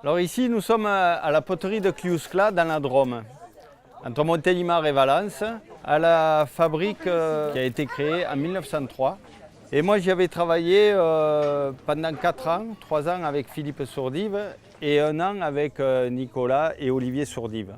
Alors ici, nous sommes à la poterie de Clus-Clada dans la Drôme, entre Montélimar et Valence, à la fabrique qui a été créée en 1903. Et moi, j'y avais travaillé pendant 4 ans, 3 ans avec Philippe Sourdive et 1 an avec Nicolas et Olivier Sourdive.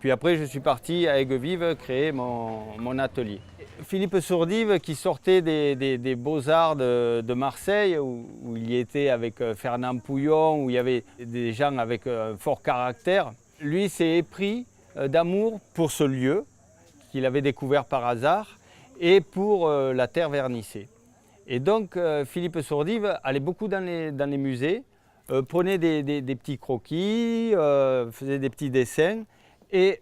Puis après, je suis parti à Aigues-Vives créer mon atelier. Philippe Sourdive, qui sortait des Beaux-Arts de Marseille, où il y était avec Fernand Pouillon, où il y avait des gens avec un fort caractère, lui s'est épris d'amour pour ce lieu qu'il avait découvert par hasard et pour la terre vernissée. Et donc Philippe Sourdive allait beaucoup dans les musées, prenait des petits croquis, faisait des petits dessins et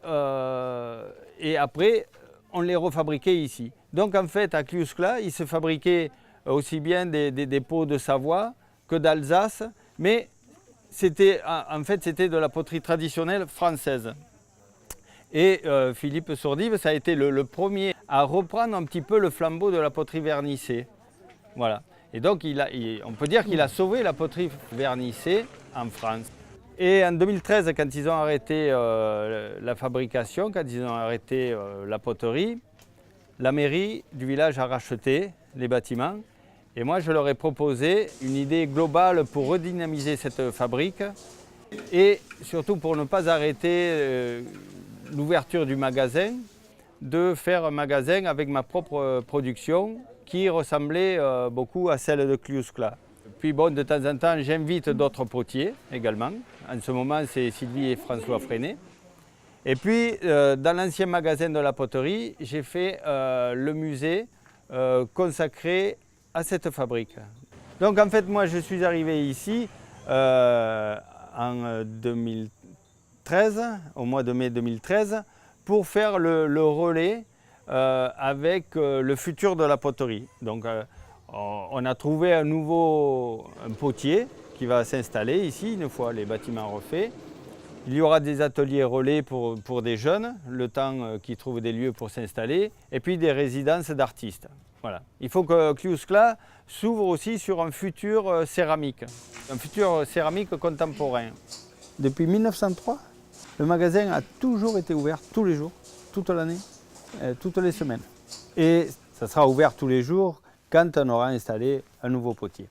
après on les refabriquait ici. Donc en fait à Clus-Clada, il se fabriquait aussi bien des pots de Savoie que d'Alsace, mais en fait c'était de la poterie traditionnelle française. Et Philippe Sourdive, ça a été le premier à reprendre un petit peu le flambeau de la poterie vernissée. Voilà. Et donc on peut dire qu'il a sauvé la poterie vernissée en France. Et en 2013, quand ils ont arrêté la fabrication, quand ils ont arrêté la poterie, la mairie du village a racheté les bâtiments. Et moi, je leur ai proposé une idée globale pour redynamiser cette fabrique et surtout pour ne pas arrêter l'ouverture du magasin, de faire un magasin avec ma propre production qui ressemblait beaucoup à celle de Clus-Clada. Puis bon, de temps en temps, j'invite d'autres potiers également. En ce moment, c'est Sylvie et François Freinet. Et puis, dans l'ancien magasin de la poterie, j'ai fait le musée consacré à cette fabrique. Donc en fait, moi, je suis arrivé ici en 2013, au mois de mai 2013, pour faire le relais avec le futur de la poterie. Donc on a trouvé un potier qui va s'installer ici une fois les bâtiments refaits. Il y aura des ateliers relais pour des jeunes, le temps qu'ils trouvent des lieux pour s'installer, et puis des résidences d'artistes. Voilà. Il faut que Clus-Clada s'ouvre aussi sur un futur céramique contemporain. Depuis 1903, le magasin a toujours été ouvert tous les jours, toute l'année, toutes les semaines. Et ça sera ouvert tous les jours quand on aura installé un nouveau potier.